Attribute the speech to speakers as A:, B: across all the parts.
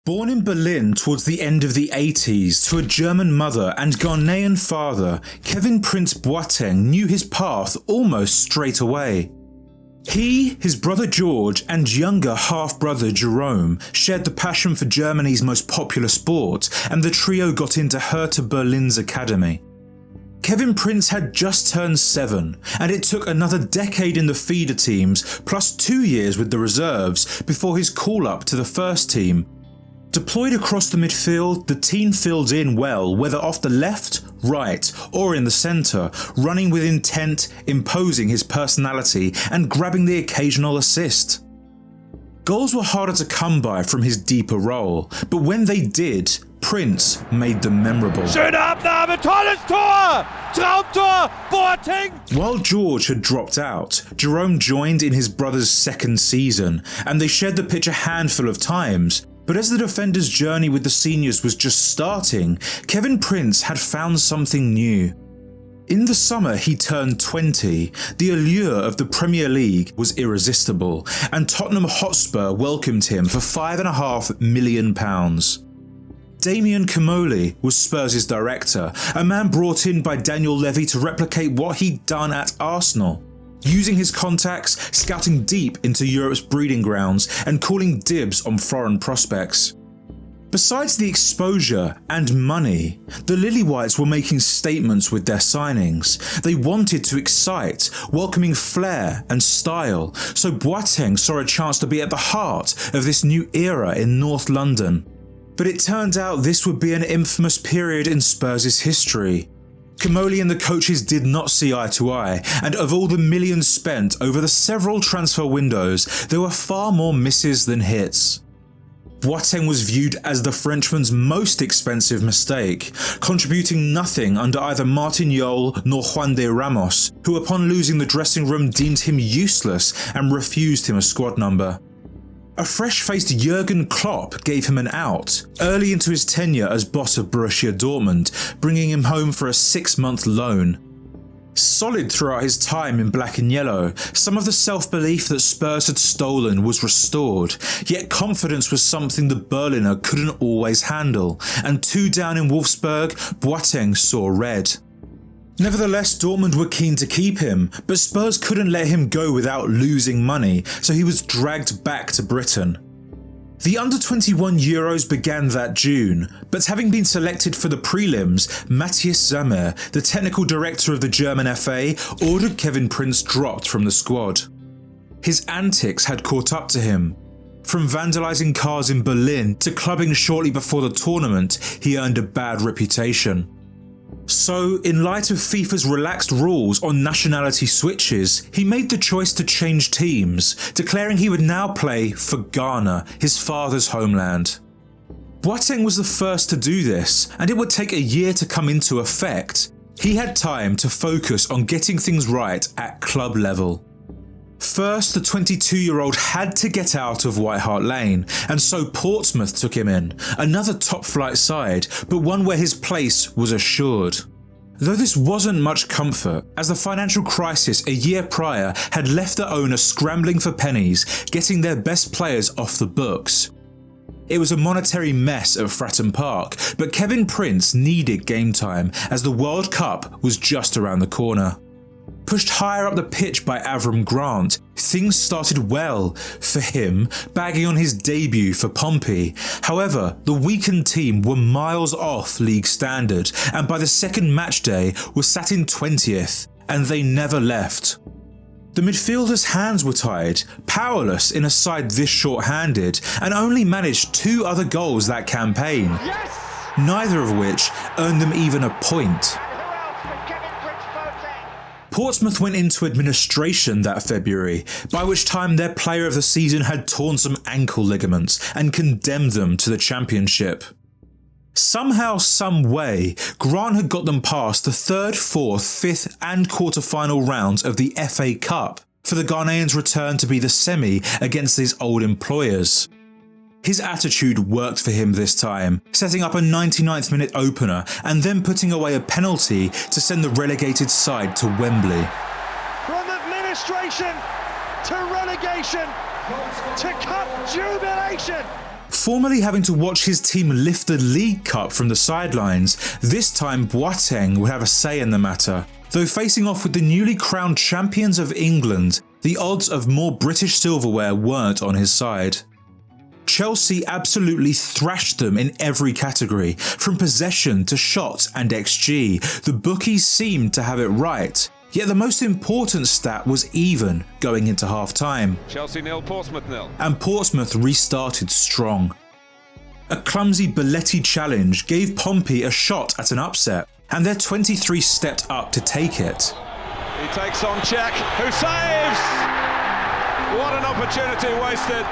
A: Born in Berlin towards the end of the 80s to a German mother and Ghanaian father, Kevin Prince Boateng knew his path almost straight away. He, his brother George and younger half-brother Jerome shared the passion for Germany's most popular sport, and the trio got into Hertha Berlin's academy. Kevin Prince had just turned 7, and it took another decade in the feeder teams plus 2 years with the reserves before his call-up to the first team. Deployed across the midfield, the team filled in well, whether off the left, right or in the centre, running with intent, imposing his personality and grabbing the occasional assist. Goals were harder to come by from his deeper role, but when they did, Prince made them memorable.
B: Schöne Abnahme, tolles Tor! Traumtor, Boateng!
A: While George had dropped out, Jerome joined in his brother's second season, and they shared the pitch a handful of times. But as the defender's journey with the seniors was just starting, Kevin Prince had found something new. In the summer he turned 20, the allure of the Premier League was irresistible, and Tottenham Hotspur welcomed him for £5.5 million. Damien Comolli was Spurs' director, a man brought in by Daniel Levy to replicate what he'd done at Arsenal. Using his contacts, scouting deep into Europe's breeding grounds and calling dibs on foreign prospects. Besides the exposure and money, the Lily-Whites were making statements with their signings. They wanted to excite, welcoming flair and style, so Boateng saw a chance to be at the heart of this new era in North London. But it turned out this would be an infamous period in Spurs' history. Comolli and the coaches did not see eye to eye, and of all the millions spent over the several transfer windows, there were far more misses than hits. Boateng was viewed as the Frenchman's most expensive mistake, contributing nothing under either Martin Jol nor Juan de Ramos, who upon losing the dressing room deemed him useless and refused him a squad number. A fresh-faced Jurgen Klopp gave him an out, early into his tenure as boss of Borussia Dortmund, bringing him home for a 6-month loan. Solid throughout his time in black and yellow, some of the self-belief that Spurs had stolen was restored, yet confidence was something the Berliner couldn't always handle, and 2 down in Wolfsburg, Boateng saw red. Nevertheless, Dortmund were keen to keep him, but Spurs couldn't let him go without losing money, so he was dragged back to Britain. The under-21 Euros began that June, but having been selected for the prelims, Matthias Sammer, the technical director of the German FA, ordered Kevin Prince dropped from the squad. His antics had caught up to him. From vandalising cars in Berlin to clubbing shortly before the tournament, he earned a bad reputation. So, in light of FIFA's relaxed rules on nationality switches, he made the choice to change teams, declaring he would now play for Ghana, his father's homeland. Boateng was the first to do this, and it would take a year to come into effect. He had time to focus on getting things right at club level. First, the 22-year-old had to get out of White Hart Lane, and so Portsmouth took him in, another top-flight side, but one where his place was assured. Though this wasn't much comfort, as the financial crisis a year prior had left the owner scrambling for pennies, getting their best players off the books. It was a monetary mess at Fratton Park, but Kevin Prince needed game time, as the World Cup was just around the corner. Pushed higher up the pitch by Avram Grant, things started well for him, bagging on his debut for Pompey. However, the weakened team were miles off league standard, and by the second match day were sat in 20th, and they never left. The midfielders' hands were tied, powerless in a side this short-handed, and only managed 2 other goals that campaign, neither of which earned them even a point. Portsmouth went into administration that February, by which time their player of the season had torn some ankle ligaments and condemned them to the Championship. Somehow, some way, Grant had got them past the 3rd, 4th, 5th and quarter-final rounds of the FA Cup for the Ghanaians' return to be the semi against his old employers. His attitude worked for him this time, setting up a 99th minute opener and then putting away a penalty to send the relegated side to Wembley.
B: From the minute administration to relegation to cup jubilation.
A: Formerly having to watch his team lift the League Cup from the sidelines, this time Boateng would have a say in the matter. Though facing off with the newly crowned champions of England, the odds of more British silverware weren't on his side. Chelsea absolutely thrashed them in every category, from possession to shots and XG. The bookies seemed to have it right. Yet the most important stat was even going into half-time.
B: Chelsea 0, Portsmouth 0.
A: And Portsmouth restarted strong. A clumsy Belletti challenge gave Pompey a shot at an upset, and their 23 stepped up to take it.
B: He takes on Cech, who saves! What an opportunity wasted.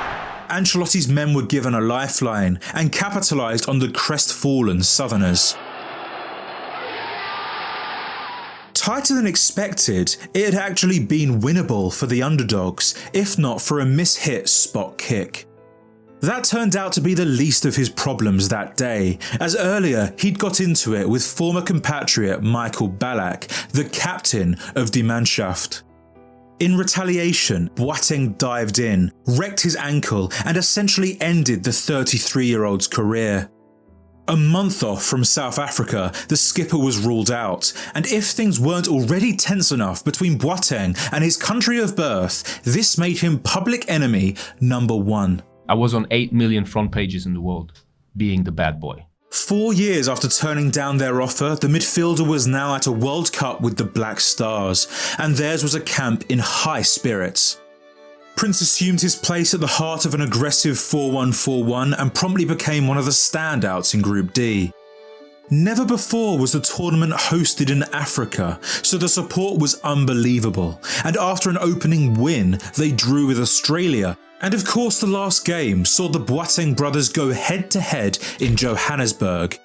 A: Ancelotti's men were given a lifeline and capitalised on the crestfallen Southerners. Tighter than expected, it had actually been winnable for the underdogs, if not for a mishit spot kick. That turned out to be the least of his problems that day, as earlier he'd got into it with former compatriot Michael Ballack, the captain of Die Mannschaft. In retaliation, Boateng dived in, wrecked his ankle and essentially ended the 33-year-old's career. A month off from South Africa, the skipper was ruled out, and if things weren't already tense enough between Boateng and his country of birth, this made him public enemy number 1.
C: I was on 8 million front pages in the world, being the bad boy.
A: 4 years after turning down their offer, the midfielder was now at a World Cup with the Black Stars, and theirs was a camp in high spirits. Prince assumed his place at the heart of an aggressive 4-1-4-1 and promptly became one of the standouts in Group D. Never before was the tournament hosted in Africa, so the support was unbelievable, and after an opening win, they drew with Australia, and of course the last game saw the Boateng brothers go head-to-head in Johannesburg.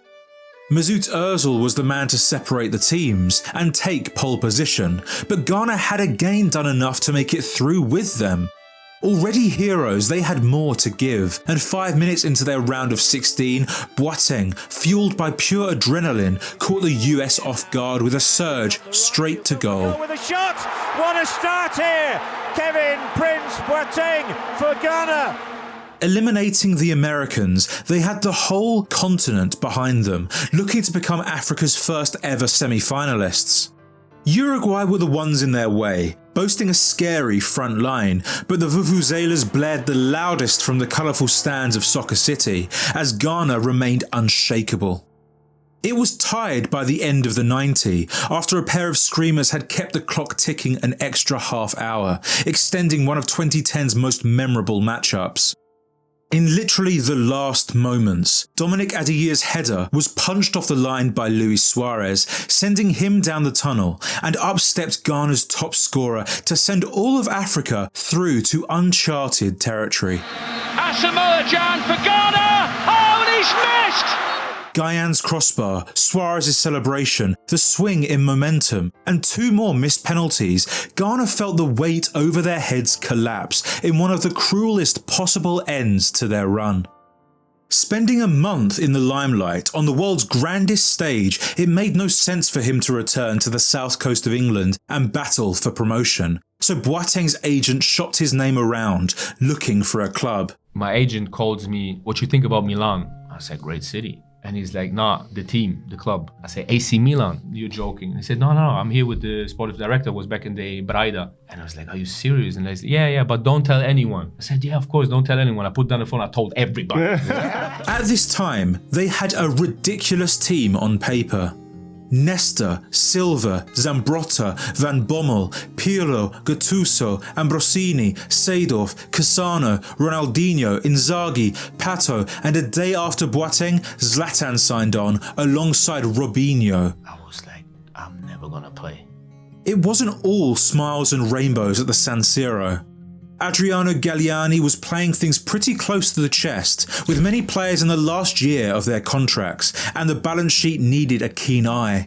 A: Mesut Ozil was the man to separate the teams and take pole position, but Ghana had again done enough to make it through with them. Already heroes, they had more to give, and 5 minutes into their round of 16, Boateng, fueled by pure adrenaline, caught the US off guard with a surge straight to goal.
B: With a shot, what a start here! Kevin Prince Boateng for Ghana.
A: Eliminating the Americans, they had the whole continent behind them, looking to become Africa's first ever semi-finalists. Uruguay were the ones in their way, boasting a scary front line, but the Vuvuzelas blared the loudest from the colourful stands of Soccer City, as Ghana remained unshakable. It was tied by the end of the 90, after a pair of screamers had kept the clock ticking an extra half hour, extending one of 2010's most memorable matchups. In literally the last moments, Dominic Adiye's header was punched off the line by Luis Suarez, sending him down the tunnel, and up stepped Ghana's top scorer to send all of Africa through to uncharted territory.
B: Asamoah Gyan for Ghana! Oh, and he's missed!
A: Gyan's crossbar, Suarez's celebration, the swing in momentum, and 2 more missed penalties, Ghana felt the weight over their heads collapse in one of the cruelest possible ends to their run. Spending a month in the limelight on the world's grandest stage, it made no sense for him to return to the south coast of England and battle for promotion. So Boateng's agent shopped his name around, looking for a club.
C: My agent calls me, "What you think about Milan?" I said, "Great city." And he's like, "Nah, the team, the club." I say, "AC Milan, you're joking." And he said, no, I'm here with the sportive director, was back in the Braida. And I was like, "Are you serious?" And I said, yeah, but don't tell anyone. I said, "Yeah, of course, don't tell anyone." I put down the phone, I told everybody.
A: At this time, they had a ridiculous team on paper. Nesta, Silva, Zambrotta, Van Bommel, Pirlo, Gattuso, Ambrosini, Seedorf, Cassano, Ronaldinho, Inzaghi, Pato, and a day after Boateng, Zlatan signed on alongside Robinho.
C: I was like, I'm never gonna play.
A: It wasn't all smiles and rainbows at the San Siro. Adriano Galliani was playing things pretty close to the chest, with many players in the last year of their contracts, and the balance sheet needed a keen eye.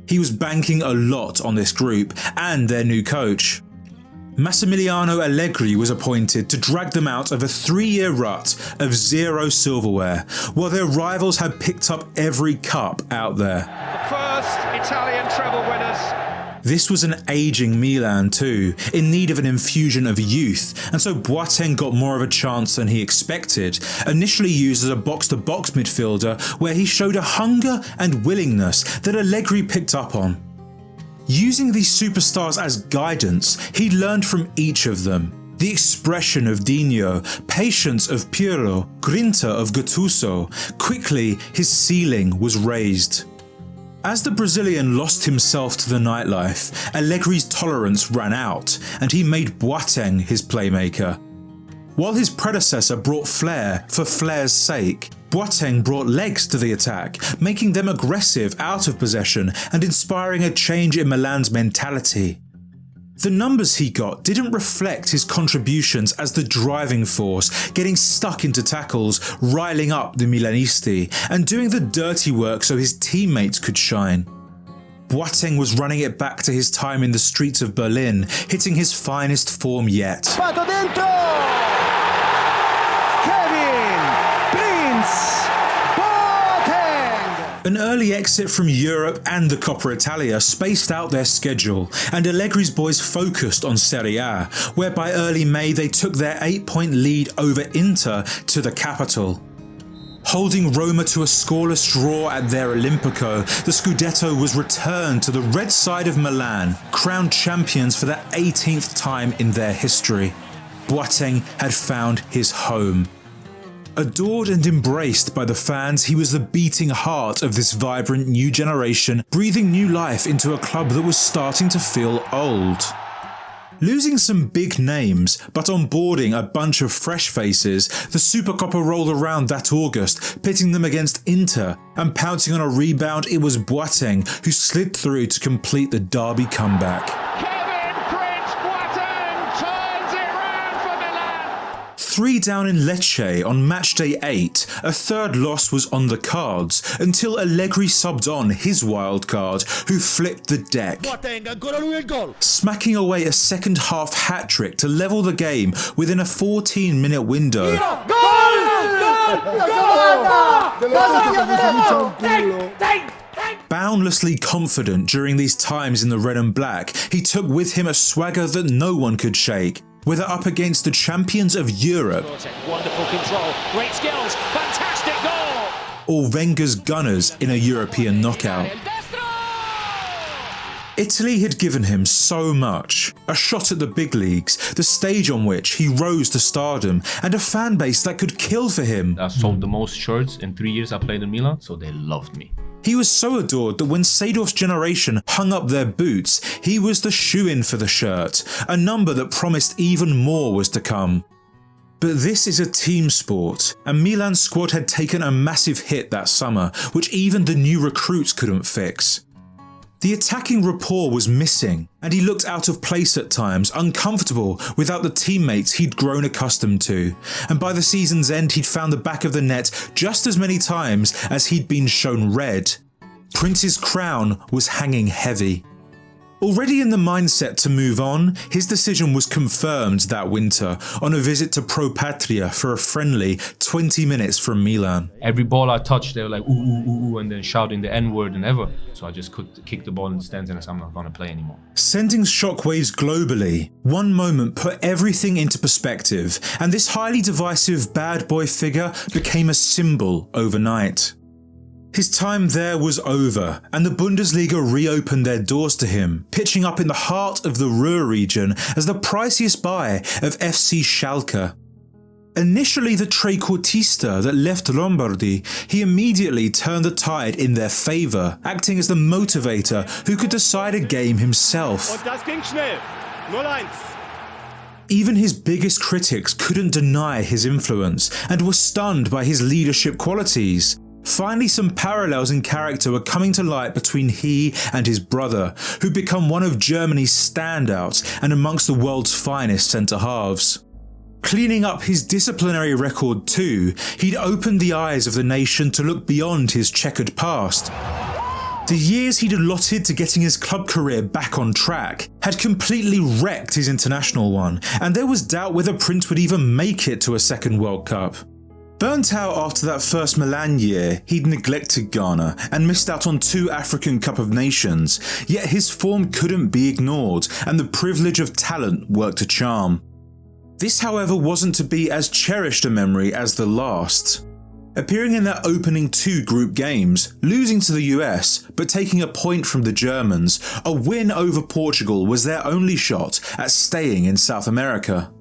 A: He was banking a lot on this group and their new coach. Massimiliano Allegri was appointed to drag them out of a 3-year rut of 0 silverware, while their rivals had picked up every cup out there.
B: The first Italian treble winners
A: This was an ageing Milan too, in need of an infusion of youth, and so Boateng got more of a chance than he expected, initially used as a box-to-box midfielder where he showed a hunger and willingness that Allegri picked up on. Using these superstars as guidance, he learned from each of them. The expression of Dino, patience of Pirlo, grinta of Gattuso. Quickly, his ceiling was raised. As the Brazilian lost himself to the nightlife, Allegri's tolerance ran out, and he made Boateng his playmaker. While his predecessor brought flair for flair's sake, Boateng brought legs to the attack, making them aggressive out of possession and inspiring a change in Milan's mentality. The numbers he got didn't reflect his contributions as the driving force, getting stuck into tackles, riling up the Milanisti, and doing the dirty work so his teammates could shine. Boateng was running it back to his time in the streets of Berlin, hitting his finest form yet.
D: Pato dentro! Kevin Prince Boateng!
A: An early exit from Europe and the Coppa Italia spaced out their schedule, and Allegri's boys focused on Serie A, where by early May they took their 8-point lead over Inter to the capital. Holding Roma to a scoreless draw at their Olimpico, the Scudetto was returned to the red side of Milan, crowned champions for the 18th time in their history. Boateng had found his home. Adored and embraced by the fans, he was the beating heart of this vibrant new generation, breathing new life into a club that was starting to feel old. Losing some big names, but onboarding a bunch of fresh faces, the Supercoppa rolled around that August, pitting them against Inter, and pouncing on a rebound, it was Boateng who slid through to complete the derby comeback.
B: Kevin Prince Boateng turns it round for Milan.
A: 3 down in Lecce on matchday 8, a third loss was on the cards, until Allegri subbed on his wild card, who flipped the deck,
D: Boateng, ancora lui il gol!
A: smacking away a second-half hat-trick to level the game within a 14-minute window. Boundlessly confident during these times in the red and black, he took with him a swagger that no one could shake, whether up against the champions of Europe,
B: Wonderful control, great skills, fantastic goal!
A: or Wenger's Gunners in a European knockout. Italy had given him so much, a shot at the big leagues, the stage on which he rose to stardom, and a fan base that could kill for him.
C: I sold the most shirts in 3 years I played in Milan, so they loved me.
A: He was so adored that when Seedorf's generation hung up their boots, he was the shoe-in for the shirt, a number that promised even more was to come. But this is a team sport, and Milan's squad had taken a massive hit that summer, which even the new recruits couldn't fix. The attacking rapport was missing, and he looked out of place at times, uncomfortable without the teammates he'd grown accustomed to, and by the season's end he'd found the back of the net just as many times as he'd been shown red. Prince's crown was hanging heavy. Already in the mindset to move on, his decision was confirmed that winter on a visit to Pro Patria for a friendly 20 minutes from Milan.
C: Every ball I touched, they were like, ooh, ooh, ooh, ooh, and then shouting the N-word and ever. So I just kicked the ball in the stands and I said, I'm not going to play anymore.
A: Sending shockwaves globally, one moment put everything into perspective, and this highly divisive bad boy figure became a symbol overnight. His time there was over, and the Bundesliga reopened their doors to him, pitching up in the heart of the Ruhr region as the priciest buy of FC Schalke. Initially the trequartista that left Lombardy, he immediately turned the tide in their favour, acting as the motivator who could decide a game himself.
D: Und das ging schnell. 0-1.
A: Even his biggest critics couldn't deny his influence, and were stunned by his leadership qualities. Finally, some parallels in character were coming to light between he and his brother, who'd become one of Germany's standouts and amongst the world's finest centre-halves. Cleaning up his disciplinary record too, he'd opened the eyes of the nation to look beyond his checkered past. The years he'd allotted to getting his club career back on track had completely wrecked his international one, and there was doubt whether Prince would even make it to a second World Cup. Burnt out after that first Milan year, he'd neglected Ghana and missed out on 2 African Cup of Nations, yet his form couldn't be ignored and the privilege of talent worked a charm. This, however, wasn't to be as cherished a memory as the last. Appearing in their opening 2 group games, losing to the US, but taking a point from the Germans, a win over Portugal was their only shot at staying in South America.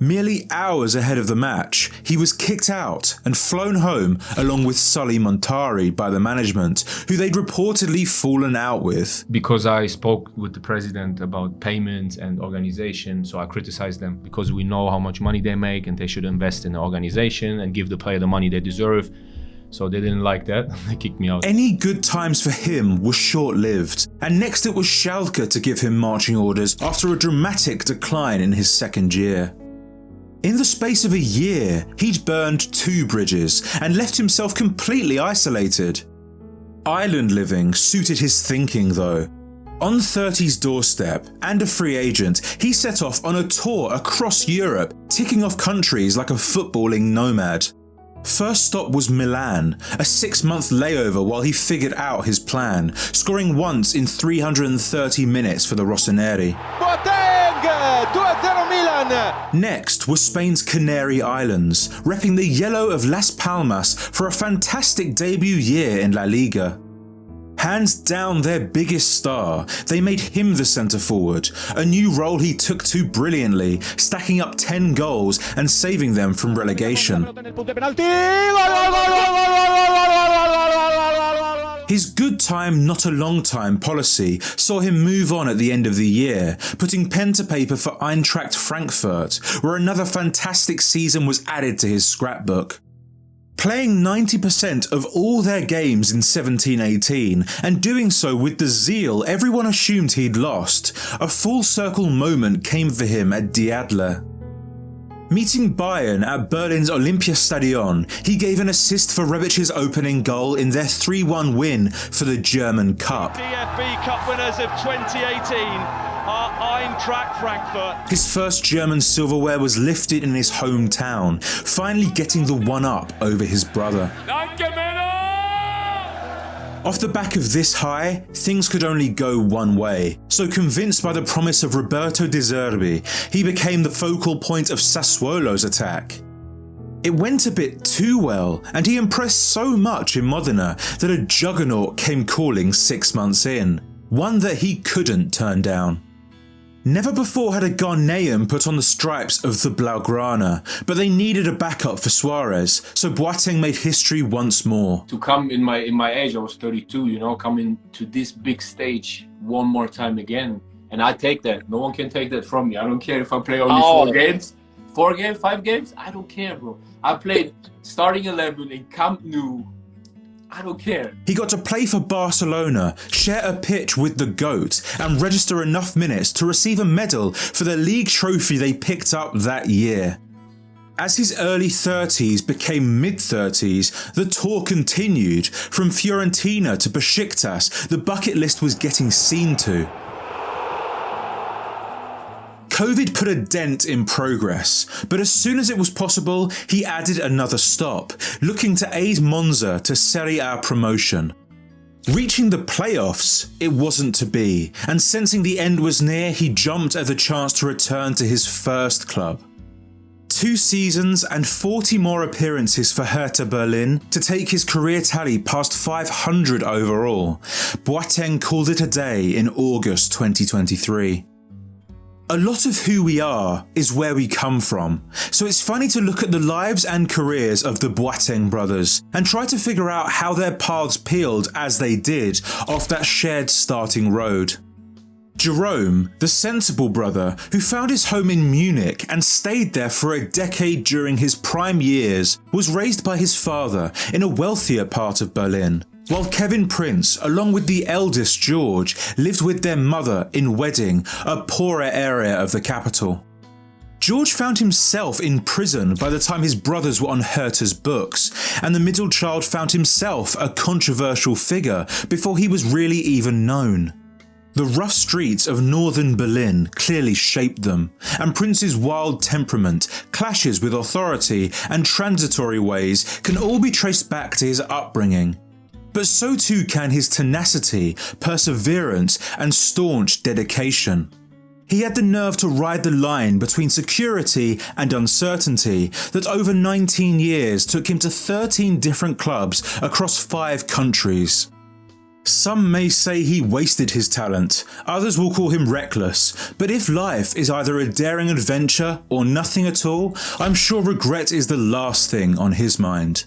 A: Merely hours ahead of the match, he was kicked out and flown home along with Sully Montari by the management, who they'd reportedly fallen out with.
C: Because I spoke with the president about payments and organization, so I criticized them because we know how much money they make and they should invest in the organization and give the player the money they deserve. So they didn't like that. They kicked me out.
A: Any good times for him were short-lived, and next it was Schalke to give him marching orders after a dramatic decline in his second year. In the space of a year, he'd burned 2 bridges and left himself completely isolated. Island living suited his thinking though. On 30's doorstep and a free agent, he set off on a tour across Europe, ticking off countries like a footballing nomad. First stop was Milan, a 6-month layover while he figured out his plan, scoring once in 330 minutes for the Rossoneri.
B: Boateng! 2-0 Milan!
A: Next was Spain's Canary Islands, repping the yellow of Las Palmas for a fantastic debut year in La Liga. Hands down their biggest star, they made him the centre forward, a new role he took to brilliantly, stacking up 10 goals and saving them from relegation. His good time, not a long time policy saw him move on at the end of the year, putting pen to paper for Eintracht Frankfurt, where another fantastic season was added to his scrapbook. Playing 90% of all their games in 17-18 and doing so with the zeal everyone assumed he'd lost, a full circle moment came for him at Die Adler. Meeting Bayern at Berlin's Olympiastadion, he gave an assist for Rebic's opening goal in their 3-1 win for the German Cup.
B: DFB Cup winners of 2018 are Eintracht Frankfurt.
A: His first German silverware was lifted in his hometown, finally getting the one-up over his brother. Off the back of this high, things could only go one way, so convinced by the promise of Roberto De Zerbi, he became the focal point of Sassuolo's attack. It went a bit too well, and he impressed so much in Modena that a juggernaut came calling 6 months in, one that he couldn't turn down. Never before had a Ghanaian put on the stripes of the Blaugrana, but they needed a backup for Suarez, so Boateng made history once more.
C: To come in my age, I was 32, you know, coming to this big stage one more time again. And I take that. No one can take that from me. I don't care if I play only 4 games. 4 games, 5 games, I don't care, bro. I played starting 11 in Camp Nou. I don't care.
A: He got to play for Barcelona, share a pitch with the GOAT, and register enough minutes to receive a medal for the league trophy they picked up that year. As his early 30s became mid-30s, the tour continued. From Fiorentina to Besiktas, the bucket list was getting seen to. COVID put a dent in progress, but as soon as it was possible, he added another stop, looking to aid Monza to Serie A promotion. Reaching the playoffs, it wasn't to be, and sensing the end was near, he jumped at the chance to return to his first club. 2 seasons and 40 more appearances for Hertha Berlin to take his career tally past 500 overall. Boateng called it a day in August 2023. A lot of who we are is where we come from, so it's funny to look at the lives and careers of the Boateng brothers and try to figure out how their paths peeled as they did off that shared starting road. Jerome, the sensible brother who found his home in Munich and stayed there for a decade during his prime years, was raised by his father in a wealthier part of Berlin, while Kevin Prince, along with the eldest George, lived with their mother in Wedding, a poorer area of the capital. George found himself in prison by the time his brothers were on Hertha's books, and the middle child found himself a controversial figure before he was really even known. The rough streets of northern Berlin clearly shaped them, and Prince's wild temperament, clashes with authority, and transitory ways can all be traced back to his upbringing. But so too can his tenacity, perseverance, and staunch dedication. He had the nerve to ride the line between security and uncertainty that over 19 years took him to 13 different clubs across 5 countries. Some may say he wasted his talent, others will call him reckless, but if life is either a daring adventure or nothing at all, I'm sure regret is the last thing on his mind.